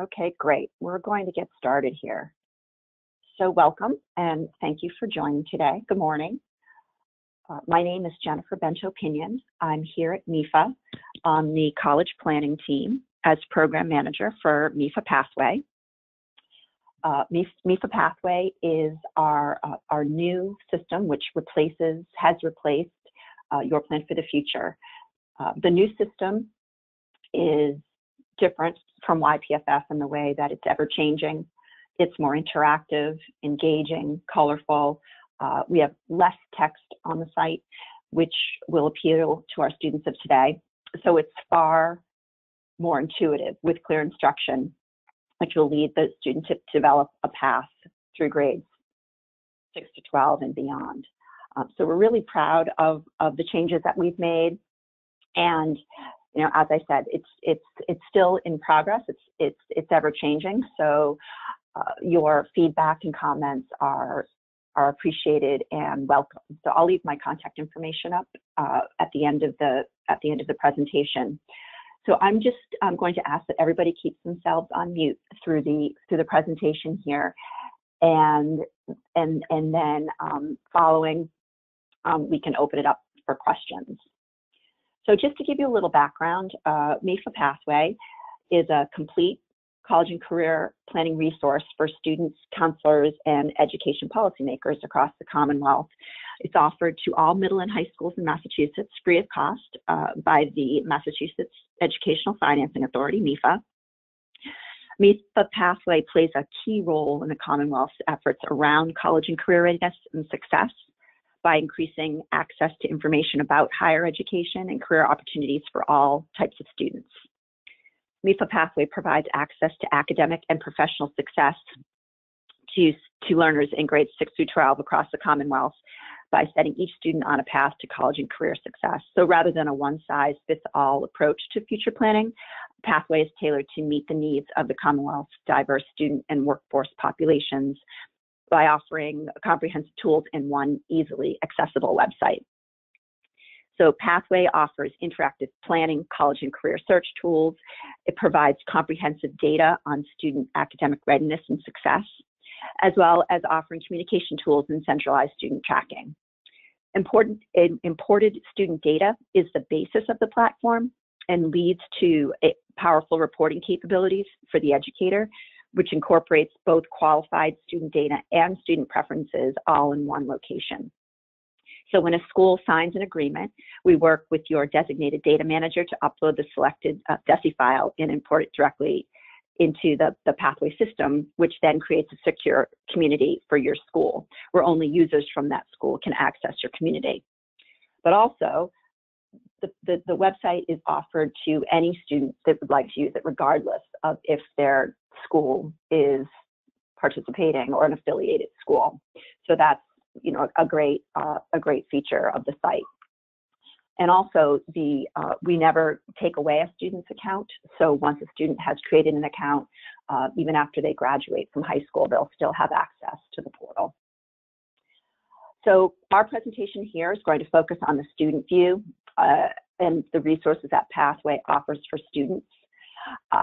Okay, great. We're going to get started here. So welcome and thank you for joining today. Good morning. My name is Jennifer Bento-Pinion. I'm here at MEFA on the college planning team as program manager for MEFA Pathway. MEFA Pathway is our new system which has replaced Your Plan for the Future. The new system is different from YPFF in the way that it's ever changing. It's more interactive, engaging, colorful. We have less text on the site, which will appeal to our students of today. So it's far more intuitive with clear instruction, which will lead the student to develop a path through grades 6 to 12 and beyond. So we're really proud of the changes that we've made. And as I said, it's still in progress. It's ever changing. So your feedback and comments are appreciated and welcome. So I'll leave my contact information up at the end of the presentation. So I'm going to ask that everybody keeps themselves on mute through the presentation here, and then following, we can open it up for questions. So just to give you a little background, MEFA Pathway is a complete college and career planning resource for students, counselors, and education policymakers across the Commonwealth. It's offered to all middle and high schools in Massachusetts free of cost by the Massachusetts Educational Financing Authority, MEFA. MEFA Pathway plays a key role in the Commonwealth's efforts around college and career readiness and success by increasing access to information about higher education and career opportunities for all types of students. MEFA Pathway provides access to academic and professional success to learners in grades 6 through 12 across the Commonwealth by setting each student on a path to college and career success. So rather than a one-size-fits-all approach to future planning, Pathway is tailored to meet the needs of the Commonwealth's diverse student and workforce populations by offering comprehensive tools in one easily accessible website. So Pathway offers interactive planning, college and career search tools. It provides comprehensive data on student academic readiness and success, as well as offering communication tools and centralized student tracking. Imported student data is the basis of the platform and leads to powerful reporting capabilities for the educator, which incorporates both qualified student data and student preferences all in one location. So when a school signs an agreement, we work with your designated data manager to upload the selected DESI file and import it directly into the Pathway system, which then creates a secure community for your school, where only users from that school can access your community. But also, the website is offered to any student that would like to use it, regardless of if their school is participating or an affiliated school. So that's a great feature of the site. And also, we never take away a student's account. So once a student has created an account, even after they graduate from high school, they'll still have access to the portal. So our presentation here is going to focus on the student view and the resources that Pathway offers for students.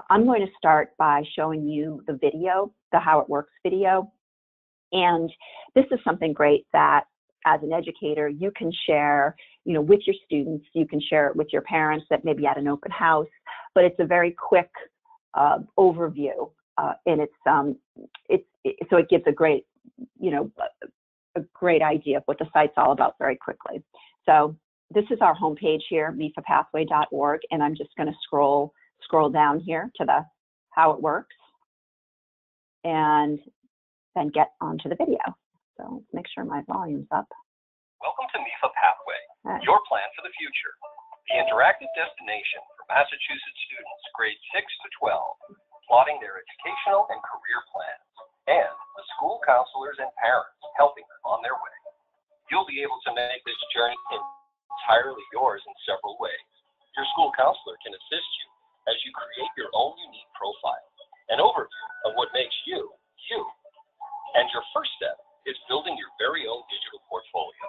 I'm going to start by showing you the video, the How It Works video. And this is something great that as an educator, you can share, with your students, you can share it with your parents that maybe at an open house, but it's a very quick overview. And so it gives a great, a great idea of what the site's all about very quickly. So this is our homepage here, mefapathway.org, and I'm just going to scroll down here to the How It Works and then get onto the video. So let's make sure my volume's up. Welcome to MEFA Pathway, your plan for the future, the interactive destination for Massachusetts students grades 6 to 12, plotting their educational and career plans, and the school counselors and parents helping them on their way. You'll be able to make this journey entirely yours in several ways. Your school counselor can assist you as you create your own unique profile, an overview of what makes you, you. And your first step is building your very own digital portfolio,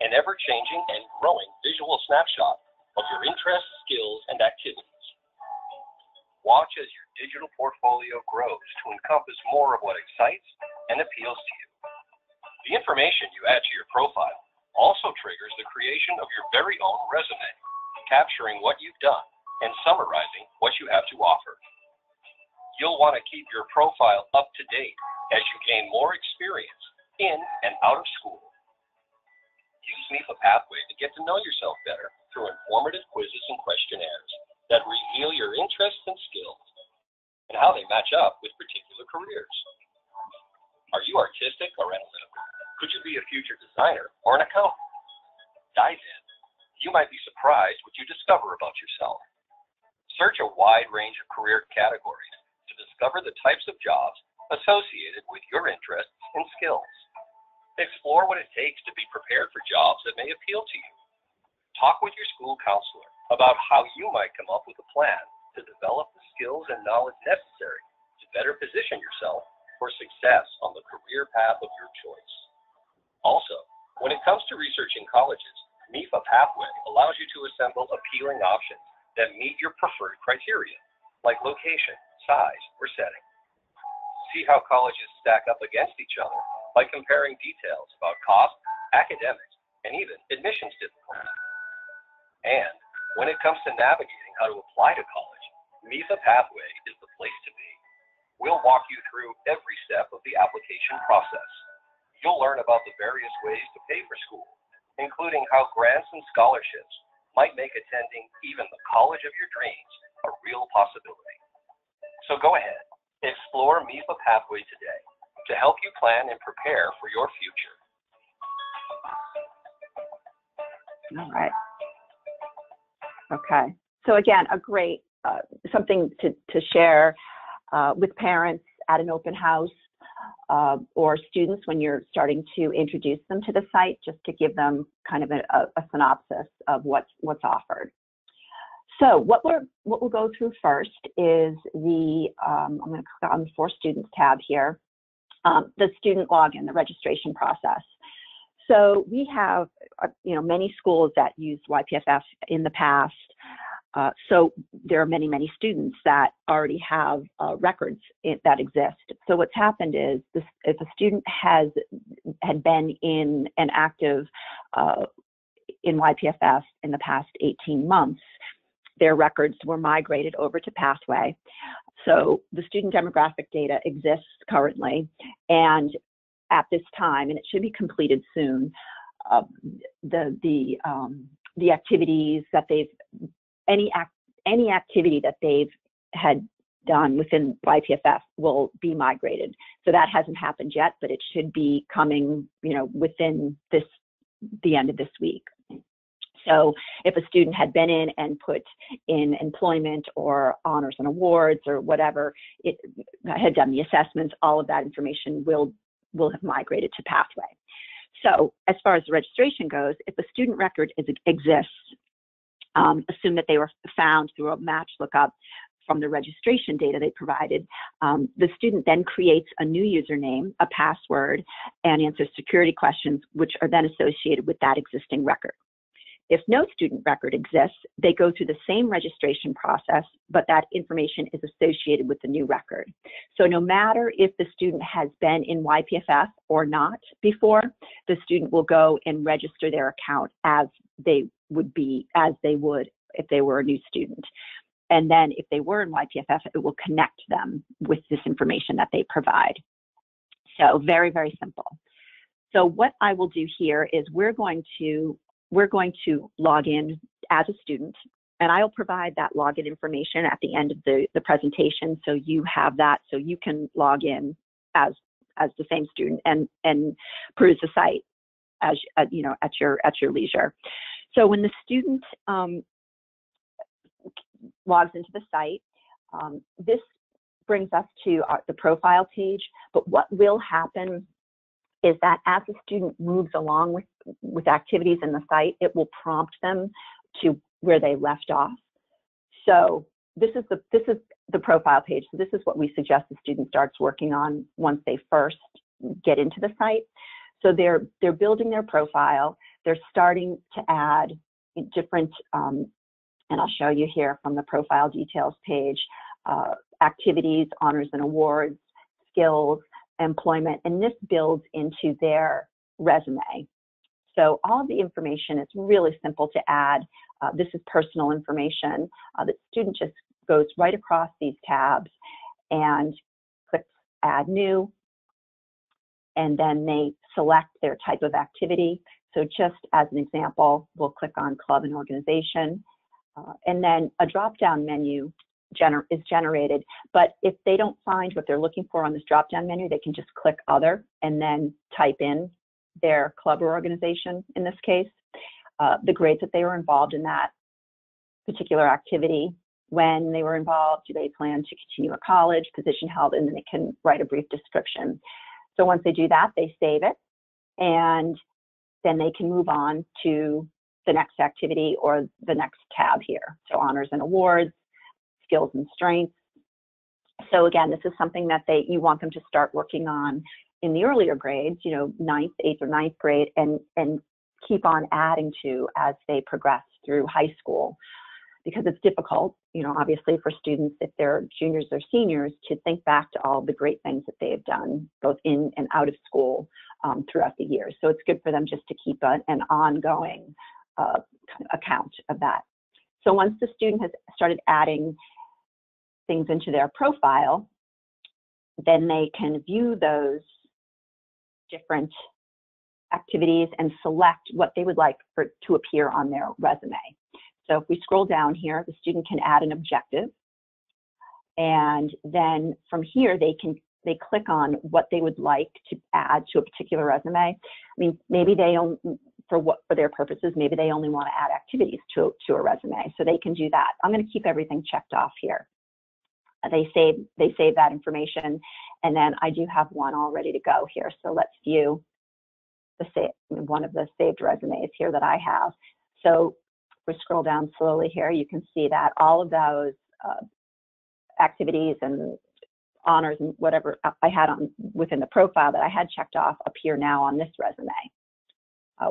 an ever-changing and growing visual snapshot of your interests, skills, and activities. Watch as your digital portfolio grows to encompass more of what excites and appeals to you. The information you add to your profile also triggers the creation of your very own resume, capturing what you've done and summarizing what you have to offer. You'll want to keep your profile up to date as you gain more experience in and out of school. Use MEFA Pathway to get to know yourself better through informative quizzes and questionnaires that reveal your interests and skills and how they match up with particular careers. Are you artistic or analytical? Could you be a future designer or an accountant? Dive in. You might be surprised what you discover about yourself. Search a wide range of career categories to discover the types of jobs associated with your interests and skills. Explore what it takes to be prepared for jobs that may appeal to you. Talk with your school counselor about how you might come up with a plan to develop the skills and knowledge necessary to better position yourself for success on the career path of your choice. Also, when it comes to researching colleges, MEFA Pathway allows you to assemble appealing options that meet your preferred criteria, like location, size, or setting. See how colleges stack up against each other by comparing details about cost, academics, and even admissions difficulty. And when it comes to navigating how to apply to college, MEFA Pathway is the place to be. We'll walk you through every step of the application process. You'll learn about the various ways to pay for school, including how grants and scholarships might make attending even the college of your dreams a real possibility. So go ahead, explore MEFA Pathway today to help you plan and prepare for your future. All right. Okay. So again, a great something to share with parents at an open house or students when you're starting to introduce them to the site, just to give them kind of a synopsis of what's offered. So what we'll go through first is the I'm going to click on the For Students tab here, the student login, the registration process. So we have many schools that used YPFF in the past. So there are many students that already have records that exist. So what's happened is if a student had been in an active in YPFF in the past 18 months, their records were migrated over to Pathway. So the student demographic data exists currently, and at this time, and it should be completed soon, the activities that any activity that they've had done within YPFF will be migrated. So that hasn't happened yet, but it should be coming, within the end of this week. So if a student had been in and put in employment or honors and awards or whatever, it had done the assessments, all of that information will have migrated to Pathway. So as far as the registration goes, if a student record exists, assume that they were found through a match lookup from the registration data they provided, the student then creates a new username, a password, and answers security questions, which are then associated with that existing record. If no student record exists, they go through the same registration process, but that information is associated with the new record. So no matter if the student has been in YPFF or not before, the student will go and register their account as they would if they were a new student. And then if they were in YPFF, it will connect them with this information that they provide. So very simple. So what I will do here is we're going to log in as a student, and I'll provide that login information at the end of the presentation, so you have that, so you can log in as the same student and peruse the site as at your leisure. So when the student logs into the site, this brings us to the profile page. But what will happen is that as the student moves along with activities in the site, it will prompt them to where they left off. So this is the profile page. So this is what we suggest the student starts working on once they first get into the site. So they're building their profile. They're starting to add different, and I'll show you here from the profile details page, activities, honors and awards, skills, employment, and this builds into their resume. So all of the information is really simple to add. This is personal information. The student just goes right across these tabs and clicks Add New, and then they select their type of activity. So just as an example, we'll click on Club and Organization, and then a drop-down menu is generated. But if they don't find what they're looking for on this drop-down menu, they can just click Other and then type in their club or organization in this case, the grades that they were involved in that particular activity, when they were involved, do they plan to continue at college, position held, and then they can write a brief description. So once they do that, they save it, and then they can move on to the next activity or the next tab here. So honors and awards, skills and strengths. So again, this is something that you want them to start working on in the earlier grades, 9th, 8th, or 9th grade, and keep on adding to as they progress through high school, because it's difficult, obviously for students, if they're juniors or seniors, to think back to all the great things that they've done, both in and out of school throughout the years. So it's good for them just to keep an ongoing account of that. So once the student has started adding things into their profile, then they can view those different activities and select what they would like to appear on their resume. So if we scroll down here, the student can add an objective, and then from here they click on what they would like to add to a particular resume. I mean, maybe they for their purposes, maybe they only want to add activities to a resume, so they can do that. I'm going to keep everything checked off here. They save that information, and then I do have one all ready to go here. So let's view one of the saved resumes here that I have. So if we scroll down slowly here, you can see that all of those activities and honors and whatever I had within the profile that I had checked off appear now on this resume.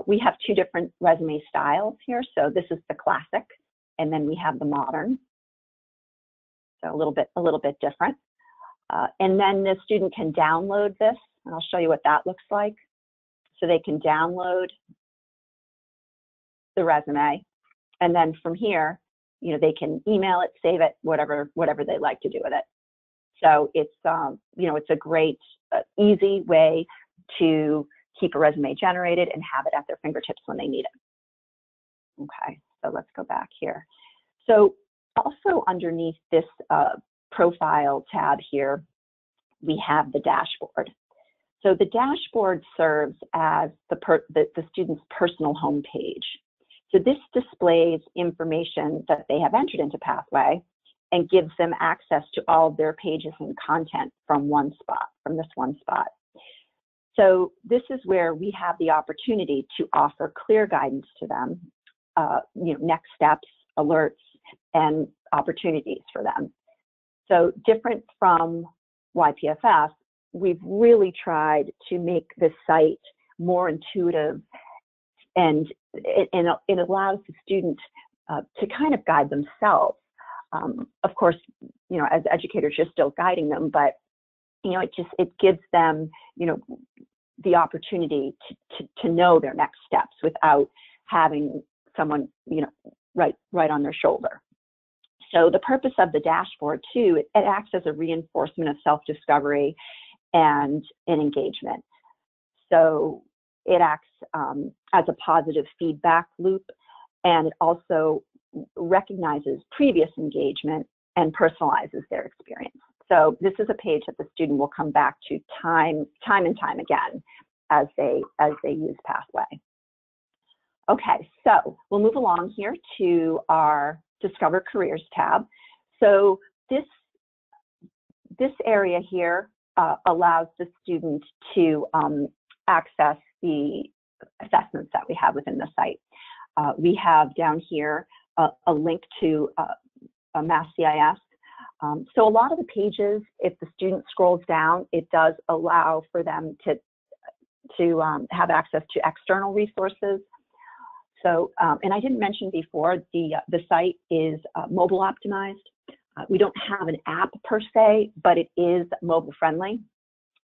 We have two different resume styles here. So this is the classic, and then we have the modern. So a little bit different. And then the student can download this, and I'll show you what that looks like. So they can download the resume, and then from here, they can email it, save it, whatever they like to do with it. So it's it's a great, easy way to keep a resume generated and have it at their fingertips when they need it. Okay, so let's go back here. So also underneath this profile tab here, we have the dashboard. So the dashboard serves as the student's personal homepage. So this displays information that they have entered into Pathway and gives them access to all of their pages and content from this one spot. So this is where we have the opportunity to offer clear guidance to them, next steps, alerts, and opportunities for them. So different from YPFS, we've really tried to make this site more intuitive, and it allows the student to kind of guide themselves. Of course, as educators, you're still guiding them, but it gives them the opportunity to know their next steps without having someone right on their shoulder. So the purpose of the dashboard too, it acts as a reinforcement of self-discovery and engagement. So it acts as a positive feedback loop, and it also recognizes previous engagement and personalizes their experience. So this is a page that the student will come back to time and time again as they use Pathway. Okay, so we'll move along here to our Discover Careers tab. So this area here allows the student to access the assessments that we have within the site. We have down here a link to a Mass CIS. So a lot of the pages, if the student scrolls down, it does allow for them to have access to external resources. So, and I didn't mention before, the site is mobile optimized. We don't have an app per se, but it is mobile friendly,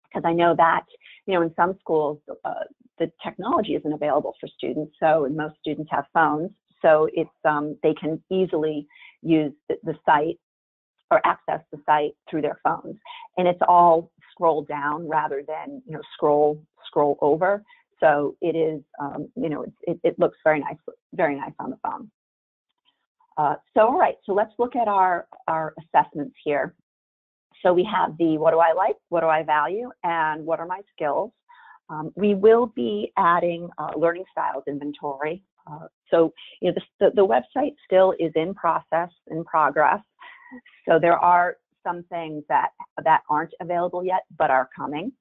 because I know that, in some schools, the technology isn't available for students. So, and most students have phones. So it's, they can easily use the site or access the site through their phones. And it's all scroll down rather than, scroll over. So it is, it looks very nice on the phone. So, all right, so let's look at our assessments here. So we have the what do I like, what do I value, and what are my skills. We will be adding learning styles inventory. So the website still is in progress. So there are some things that aren't available yet, but are coming.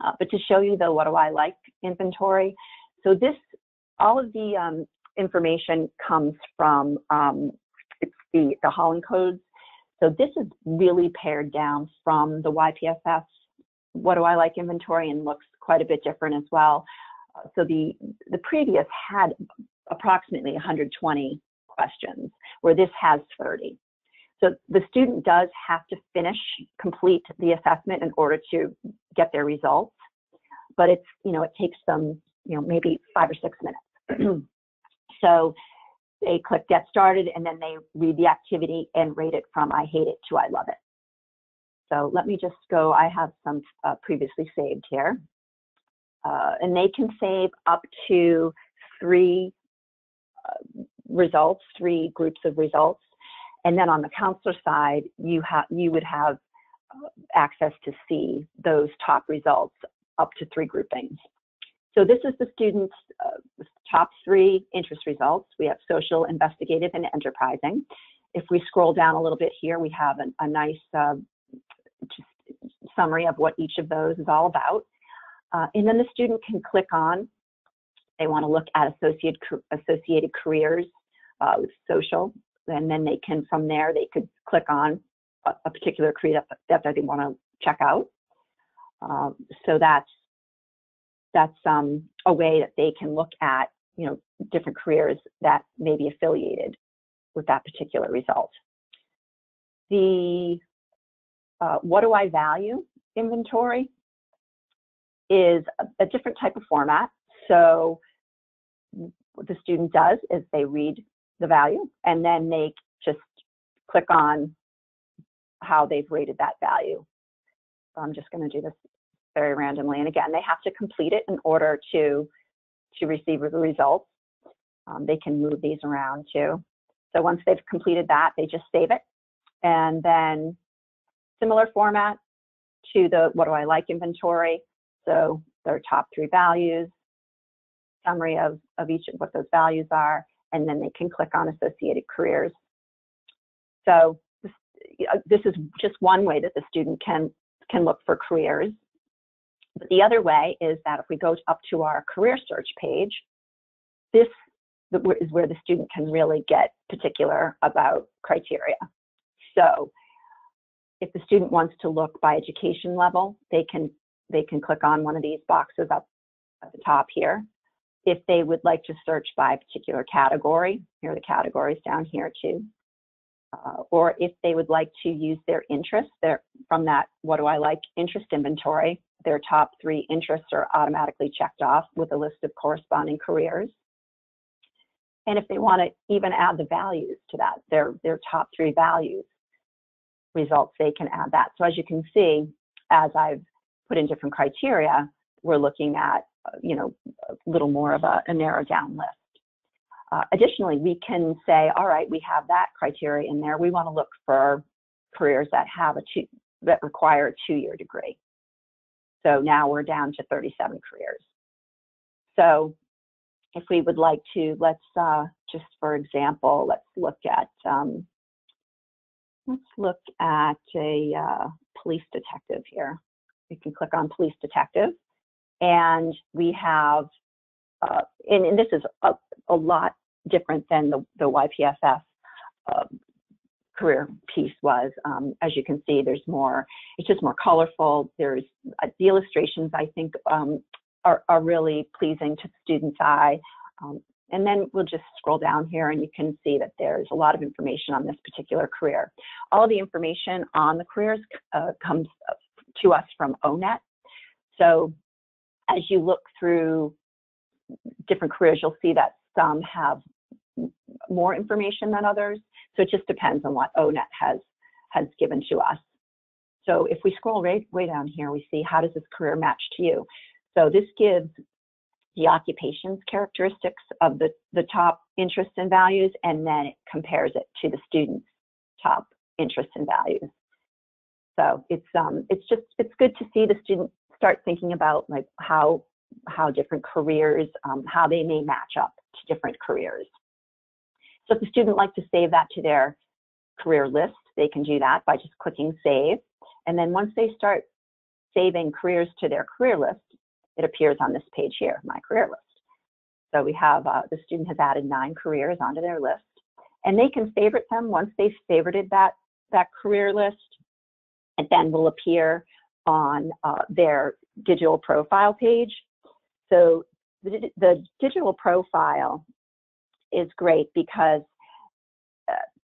But to show you the what do I like inventory, so all of the information comes from it's the Holland codes. So this is really pared down from the YPSS what do I like inventory, and looks quite a bit different as well. So the previous had approximately 120 questions, where this has 30. So the student does have to complete the assessment in order to get their results, but it's, it takes them, maybe 5 or 6 minutes. So they click get started, and then they read the activity and rate it from I hate it to I love it. So let me just go, I have some previously saved here. And they can save up to 3 results, 3 groups of results. And then on the counselor side, you would have access to see those top results up to 3 groupings. So this is the students' top 3 interest results. We have social, investigative, and enterprising. If we scroll down a little bit here, we have a nice just summary of what each of those is all about. And then the student can click on, they want to look at associated careers with social, and then they can, from there, they could click on a particular career that they want to check out. So that's a way that they can look at, different careers that may be affiliated with that particular result. The what do I value inventory is a different type of format. So what the student does is they read the value, and then they just click on how they've rated that value. So I'm just going to do this very randomly. And again, they have to complete it in order to receive the results. They can move these around too. So once they've completed that, they just save it. And then similar format to the what do I like inventory. So their top 3 values, summary of each of what those values are, and then they can click on associated careers. So this is just one way that the student can look for careers. But the other way is that if we go up to our career search page, this is where the student can really get particular about criteria. So if the student wants to look by education level, they can click on one of these boxes up at the top here. If they would like to search by a particular category, here are the categories down here too. Or if they would like to use their interests, from that what do I like interest inventory, their top 3 interests are automatically checked off with a list of corresponding careers. And if they want to even add the values to that, their top 3 values results, they can add that. So as you can see, as I've put in different criteria, we're looking at a little more of a narrowed down list. Additionally, we can say, all right, we have that criteria in there. We want to look for careers that require a 2-year degree. So now we're down to 37 careers. So if we would like to, let's just for example, let's look at a police detective here. We can click on police detective, and we have, and this is a lot different than the YPSS career piece was. As you can see, there's more, it's just more colorful. There's the illustrations, I think, are really pleasing to the student's eye. And then we'll just scroll down here and you can see that there's a lot of information on this particular career. All the information on the careers comes to us from ONET. So as you look through different careers, you'll see that some have more information than others. So it just depends on what ONET has given to us. So if we scroll way down here, we see how does this career match to you? So this gives the occupation's characteristics of the top interests and values, and then it compares it to the student's top interests and values. So it's good to see the student start thinking about like how different careers, how they may match up to different careers. So if the student likes to save that to their career list, they can do that by just clicking save. And then once they start saving careers to their career list, it appears on this page here, my career list. So we have, the student has added 9 careers onto their list, and they can favorite them once they've favorited that career list. It then will appear on their digital profile page. So the digital profile is great because,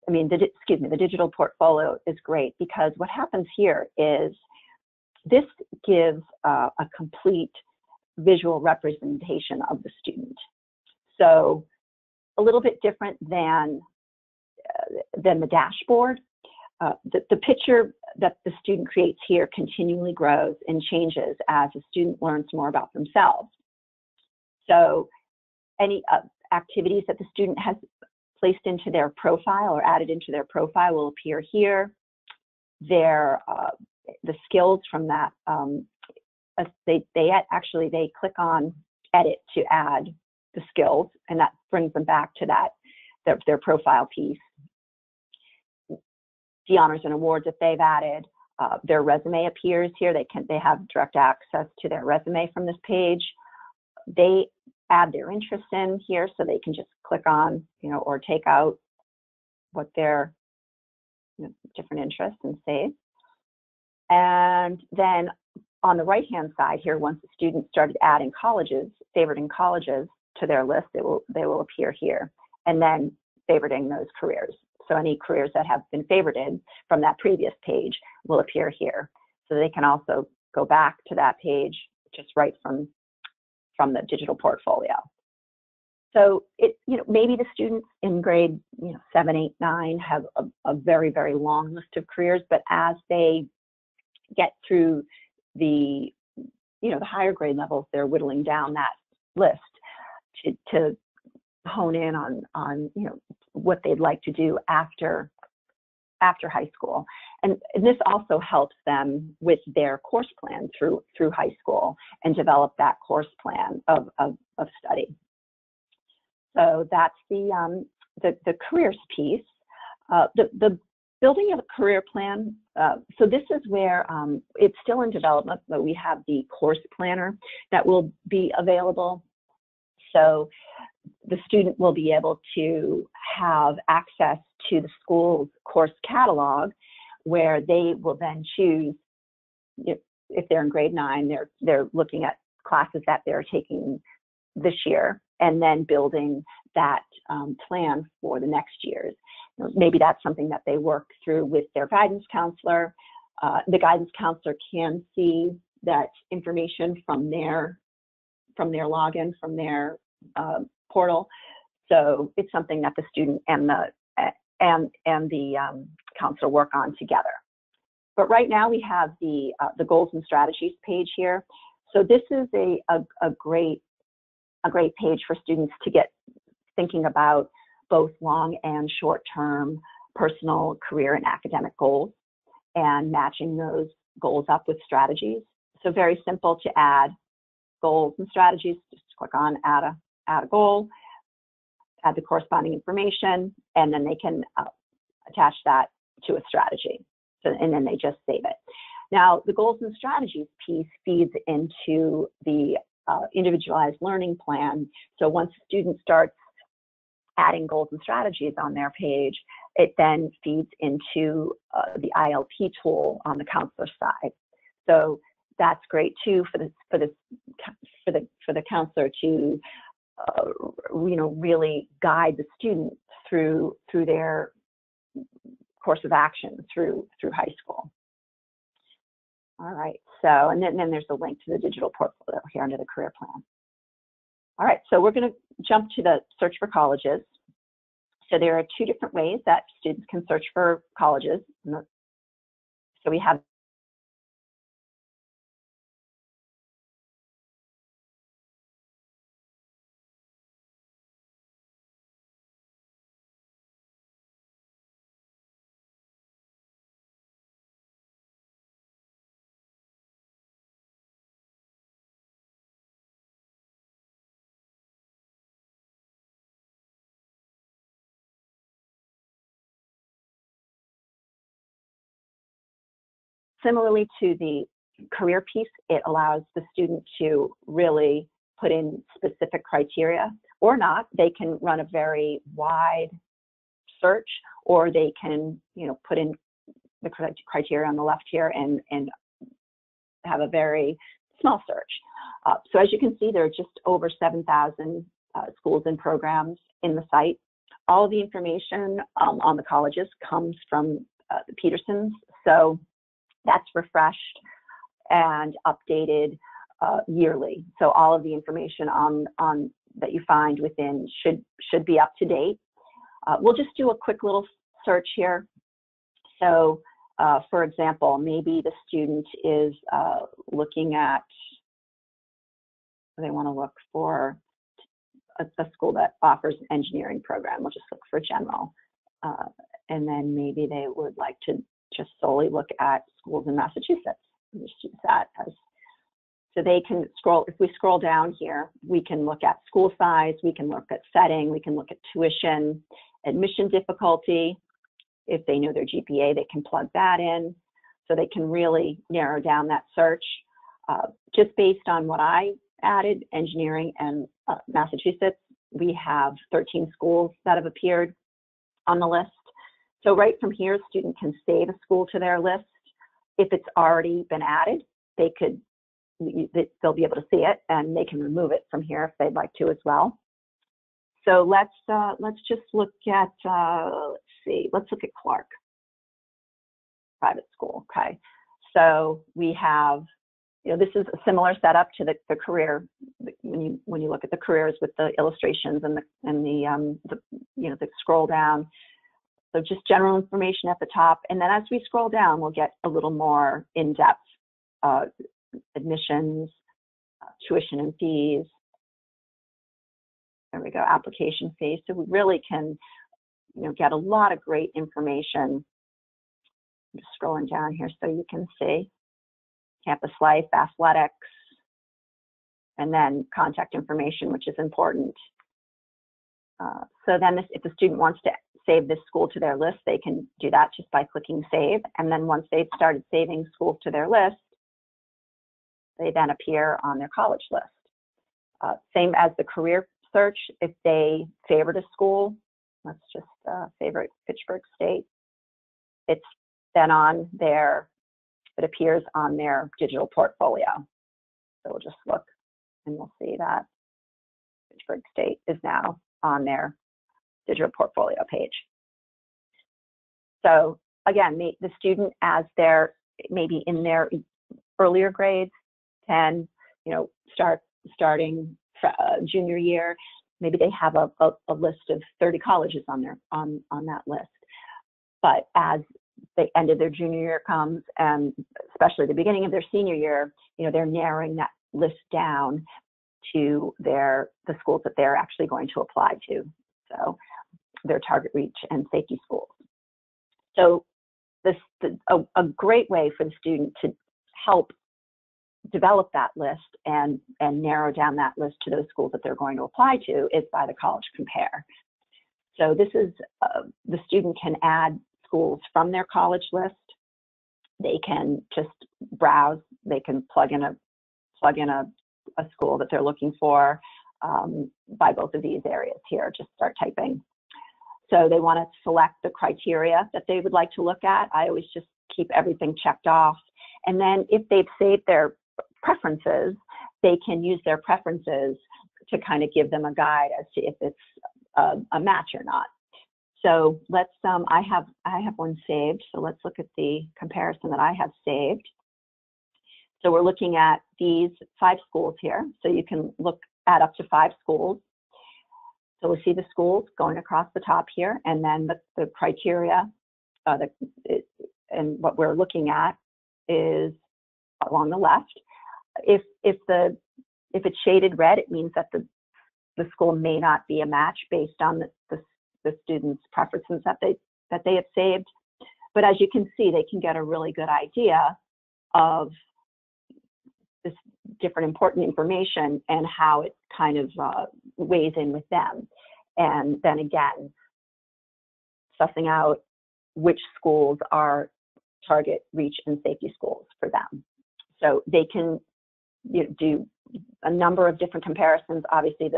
the digital portfolio is great because what happens here is this gives a complete visual representation of the student. So a little bit different than the dashboard. The picture that the student creates here continually grows and changes as the student learns more about themselves. So any activities that the student has placed into their profile or added into their profile will appear here. The skills from that, they click on edit to add the skills, and that brings them back to their profile piece. The honors and awards that they've added, their resume appears here. They have direct access to their resume from this page. They add their interests in here, so they can just click on, or take out what their different interests and save. And then on the right-hand side here, once the student started adding colleges, favoriting colleges to their list, they will appear here, and then favoriting those careers. So any careers that have been favorited from that previous page will appear here. So they can also go back to that page just right from the digital portfolio. So maybe the students in grade 7, 8, 9 have a very, very long list of careers, but as they get through the higher grade levels, they're whittling down that list to hone in on what they'd like to do after high school. And this also helps them with their course plan through high school and develop that course plan of study. So that's the careers piece. The building of a career plan, so this is where it's still in development, but we have the course planner that will be available. So the student will be able to have access to the school's course catalog, where they will then choose, if they're in grade 9, they're looking at classes that they're taking this year, and then building that plan for the next years. Maybe that's something that they work through with their guidance counselor. The guidance counselor can see that information from their login, from their portal. So it's something that the student and the counselor work on together. But right now we have the goals and strategies page here. So this is a great page for students to get thinking about both long and short-term personal, career, and academic goals, and matching those goals up with strategies. So very simple to add goals and strategies. Just click on add a goal, add the corresponding information, and then they can attach that to a strategy. So, and then they just save it. Now, the goals and strategies piece feeds into the individualized learning plan. So once a student starts adding goals and strategies on their page, it then feeds into the ILP tool on the counselor side. So that's great too for the counselor to really guide the student through their course of action through high school. All right, so, and then there's a link to the digital portfolio here under the career plan. All right, so we're going to jump to the search for colleges. So there are two different ways that students can search for colleges. So we have similarly to the career piece, it allows the student to really put in specific criteria or not. They can run a very wide search, or they can, put in the criteria on the left here and have a very small search. So as you can see, there are just over 7,000 schools and programs in the site. All the information on the colleges comes from the Petersons, so that's refreshed and updated yearly. So all of the information on that you find within should be up to date. We'll just do a quick little search here. So for example, maybe the student is looking at, they want to look for a school that offers an engineering program. We'll just look for general. And then maybe they would like to just solely look at schools in Massachusetts. We'll just use that as, so they can scroll, if we scroll down here, we can look at school size, we can look at setting, we can look at tuition, admission difficulty. If they know their GPA, they can plug that in. So they can really narrow down that search. Just based on what I added, engineering and Massachusetts, we have 13 schools that have appeared on the list. So right from here, a student can save a school to their list. If it's already been added, they'll be able to see it, and they can remove it from here if they'd like to as well. So let's just look at, let's look at Clark private school. Okay, so we have, this is a similar setup to the career. When you look at the careers with the illustrations and the scroll down. So just general information at the top, and then as we scroll down, we'll get a little more in-depth admissions, tuition and fees. There we go, application fees. So we really can, get a lot of great information. I'm just scrolling down here so you can see campus life, athletics, and then contact information, which is important. So then if the student wants to save this school to their list, they can do that just by clicking save. And then once they've started saving schools to their list, they then appear on their college list. Same as the career search, if they favored a school, let's just favorite Fitchburg State, it's then on their, it appears on their digital portfolio. So we'll just look and we'll see that Fitchburg State is now on their digital portfolio page. So again, the student, as they're maybe in their earlier grades, can starting junior year, maybe they have a list of 30 colleges on that list. But as the end of their junior year comes, and especially the beginning of their senior year, they're narrowing that list down to the schools that they're actually going to apply to. So their target reach and safety schools. So a great way for the student to help develop that list and narrow down that list to those schools that they're going to apply to is by the College Compare. So this is, the student can add schools from their college list. They can just browse, they can plug in a school that they're looking for by both of these areas here, just start typing. So they want to select the criteria that they would like to look at. I always just keep everything checked off. And then if they've saved their preferences, they can use their preferences to kind of give them a guide as to if it's a match or not. So let's, I have one saved, so let's look at the comparison that I have saved. So we're looking at these 5 schools here. So you can add up to 5 schools. So we'll see the schools going across the top here, and then the criteria, and what we're looking at is along the left. If it's shaded red, it means that the school may not be a match based on the students' preferences that they have saved. But as you can see, they can get a really good idea of this different important information and how it kind of weighs in with them. And then again, sussing out which schools are target, reach, and safety schools for them. So they can do a number of different comparisons. Obviously,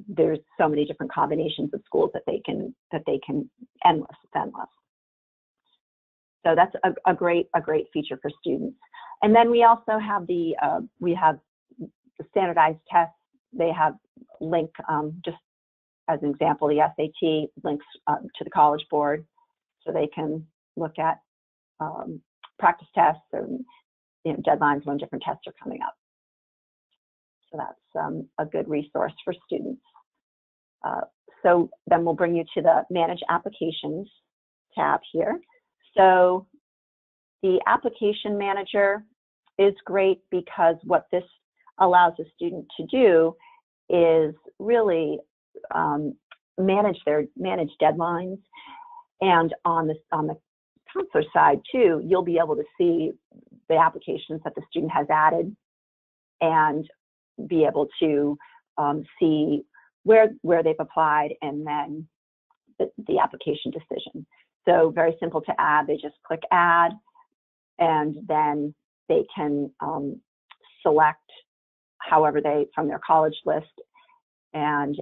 there's so many different combinations of schools that they can endless. So that's a great feature for students. And then we also have the standardized tests. They have link, just as an example, the SAT links to the College Board, so they can look at practice tests and deadlines when different tests are coming up. So that's a good resource for students. So then we'll bring you to the Manage Applications tab here. So the Application Manager is great because what this allows a student to do is really manage deadlines. And on the counselor side too, you'll be able to see the applications that the student has added and be able to see where they've applied, and then the application decision. So very simple to add. They just click add, and then they can select however from their college list and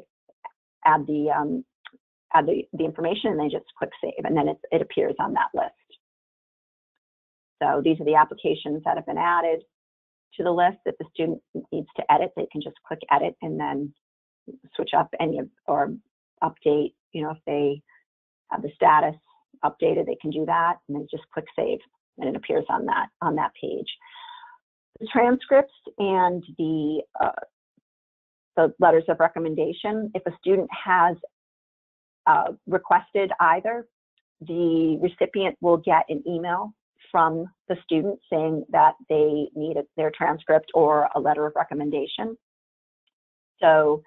add the information, and they just click save, and then it appears on that list. So these are the applications that have been added to the list. If the student needs to edit, they can just click edit and then switch up or update. If they have the status updated, they can do that, and then just click save, and it appears on that page. The transcripts and the letters of recommendation, if a student has requested either, the recipient will get an email from the student saying that they need their transcript or a letter of recommendation. So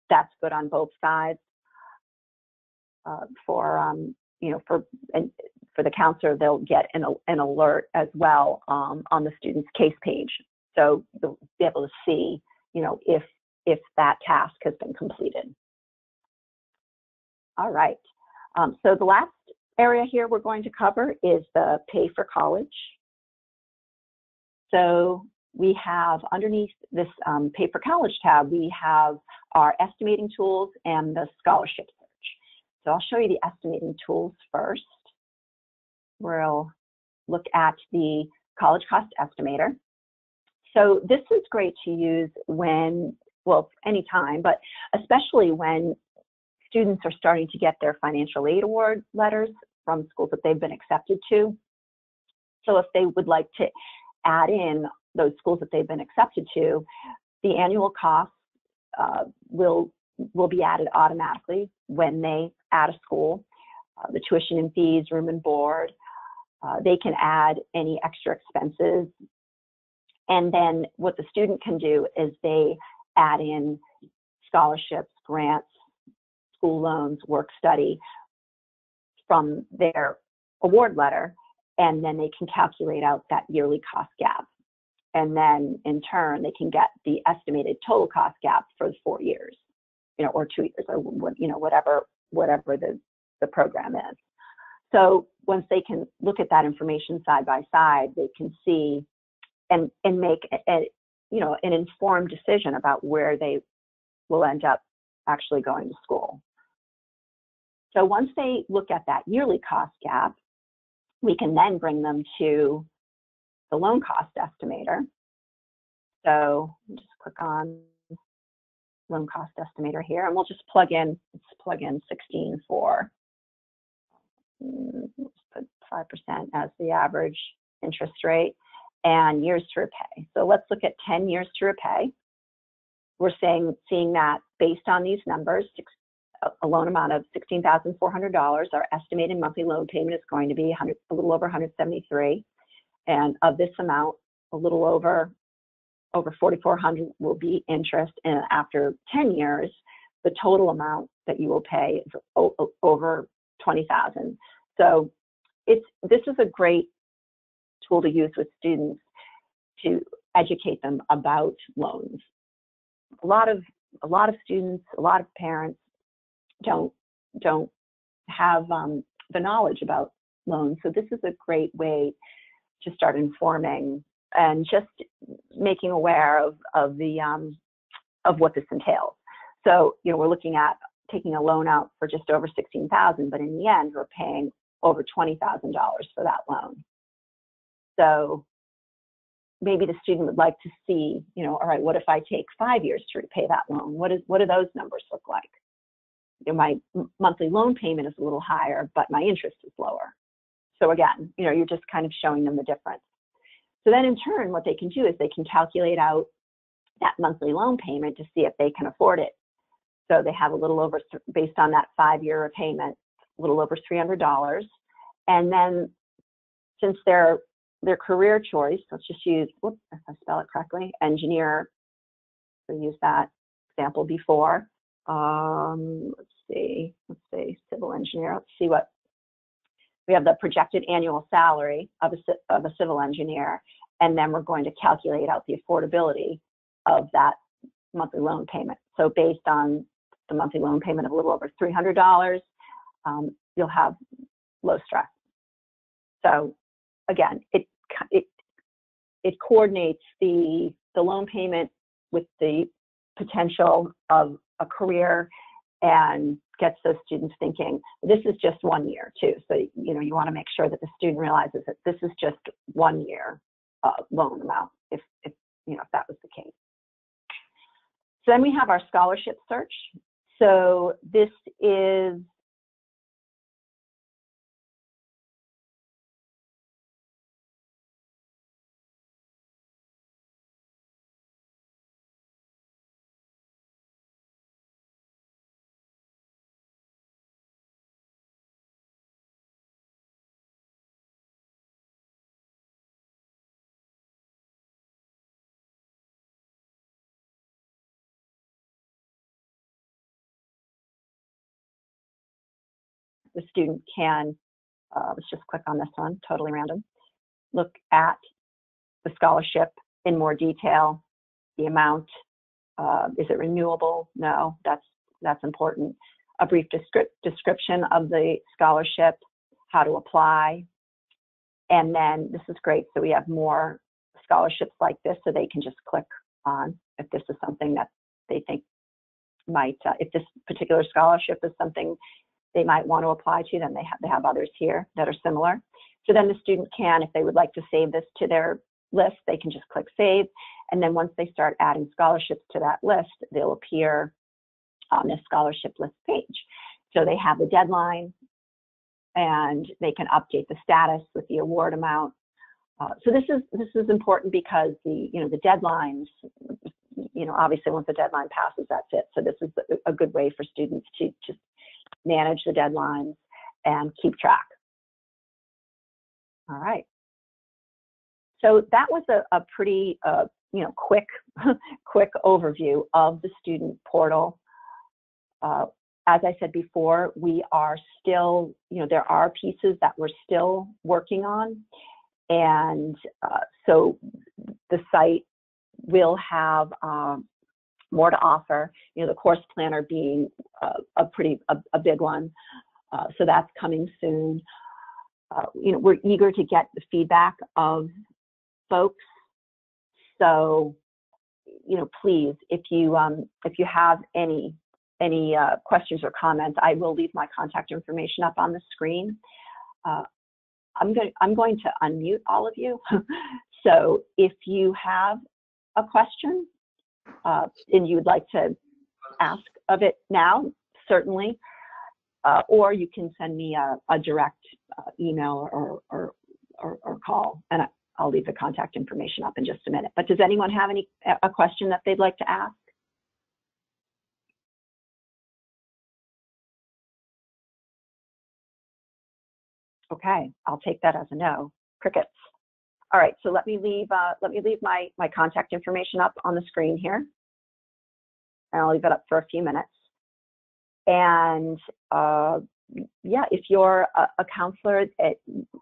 that's good on both sides. For the counselor, they'll get an alert as well on the student's case page. So they'll be able to see, if that task has been completed. All right. So the last area here we're going to cover is the Pay for College. So we have underneath this Pay for College tab, we have our estimating tools and the scholarship search. So I'll show you the estimating tools first. We'll look at the college cost estimator. So this is great to use anytime, but especially when students are starting to get their financial aid award letters from schools that they've been accepted to. So if they would like to add in those schools that they've been accepted to, the annual costs will be added automatically when they add a school. The tuition and fees, room and board, they can add any extra expenses. And then what the student can do is they add in scholarships, grants, school loans, work study from their award letter, and then they can calculate out that yearly cost gap. And then in turn, they can get the estimated total cost gap for the 4 years, or 2 years, or whatever the program is. So once they can look at that information side by side, they can see and make an informed decision about where they will end up actually going to school. So once they look at that yearly cost gap, we can then bring them to the loan cost estimator. So just click on loan cost estimator here, and we'll just plug in 16 for, let's put 5% as the average interest rate, and years to repay. So let's look at 10 years to repay. We're seeing that based on these numbers, a loan amount of $16,400, our estimated monthly loan payment is going to be a little over $173, and of this amount, a little over $4,400 will be interest, and after 10 years, the total amount that you will pay is over $20,000. So this is a great tool to use with students to educate them about loans. A lot of students, a lot of parents don't have the knowledge about loans, so this is a great way to start informing and just making aware of what this entails. So, you know, we're looking at taking a loan out for just over $16,000, but in the end, we're paying over $20,000 for that loan. So maybe the student would like to see, you know, all right, what if I take 5 years to repay that loan? What do those numbers look like? You know, my monthly loan payment is a little higher, but my interest is lower. So again, you know, you're just kind of showing them the difference. So then in turn, what they can do is they can calculate out that monthly loan payment to see if they can afford it. So they have a little over, based on that 5-year repayment, a little over $300. And then since their career choice, let's just use, whoops, if I spell it correctly, engineer, we used that example before. Let's see, civil engineer. Let's see what, we have the projected annual salary of a civil engineer, and then we're going to calculate out the affordability of that monthly loan payment. So based on the monthly loan payment of a little over $300, you'll have low stress. So again, it coordinates the loan payment with the potential of a career and gets those students thinking, this is just 1 year too. So, you know, you want to make sure that the student realizes that this is just 1 year loan amount, if you know, if that was the case. So then we have our scholarship search. So this is the student can, let's just click on this one, totally random, look at the scholarship in more detail, the amount, is it renewable? No, that's important. A brief description of the scholarship, how to apply, and then this is great. So we have more scholarships like this, so they can just click on if this is something that they think might, if this particular scholarship is something they might want to apply to, then they have others here that are similar. So then the student can, if they would like to save this to their list, they can just click save. And then once they start adding scholarships to that list, they'll appear on this scholarship list page. So they have the deadline and they can update the status with the award amount. So this is important because the deadlines, obviously once the deadline passes, that's it. So this is a good way for students to just manage the deadlines and keep track. All right. So that was a pretty quick overview of the student portal. As I said before, we are still, there are pieces that we're still working on, and so the site will have more to offer. The course planner being a big one, so that's coming soon. We're eager to get the feedback of folks. So, please, if you have any questions or comments, I will leave my contact information up on the screen. I'm going to unmute all of you. So if you have a question and you'd like to ask of it now, certainly, or you can send me a direct email or call, and I'll leave the contact information up in just a minute. But does anyone have a question that they'd like to ask? Okay, I'll take that as a no. Crickets. All right, so let me leave my contact information up on the screen here, and I'll leave it up for a few minutes. And yeah, if you're a counselor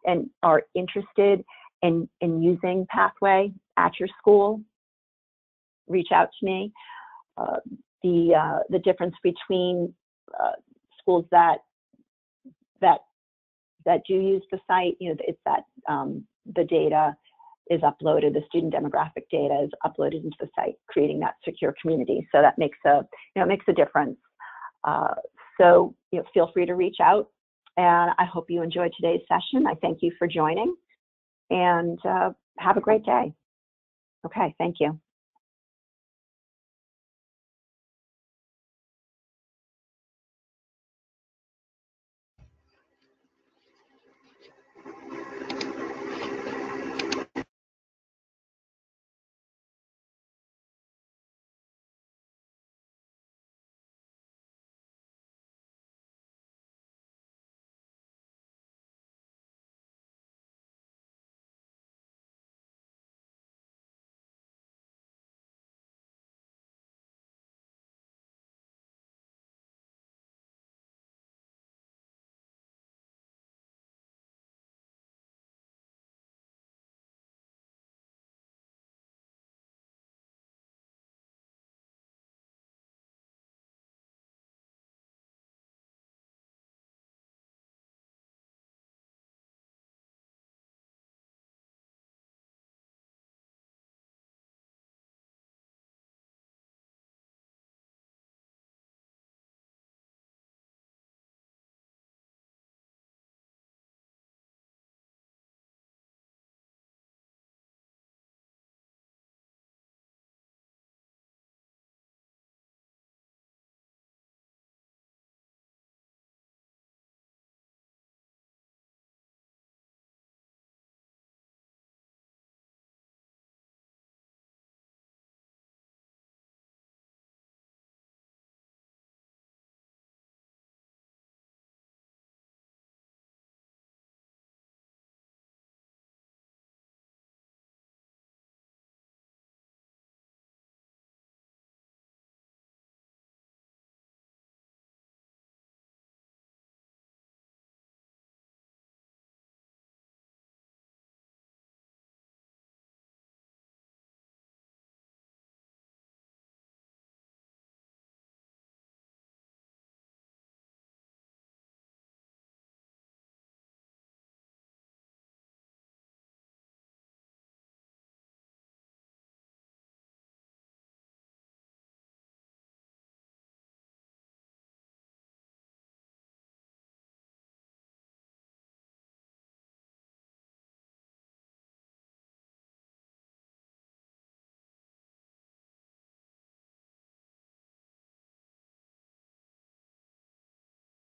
and are interested in using Pathway at your school, reach out to me. The difference between schools that do use the site, it's that the data is uploaded, the student demographic data is uploaded into the site, creating that secure community. So that makes a difference. So feel free to reach out, and I hope you enjoyed today's session. I thank you for joining, and have a great day. Okay, thank you.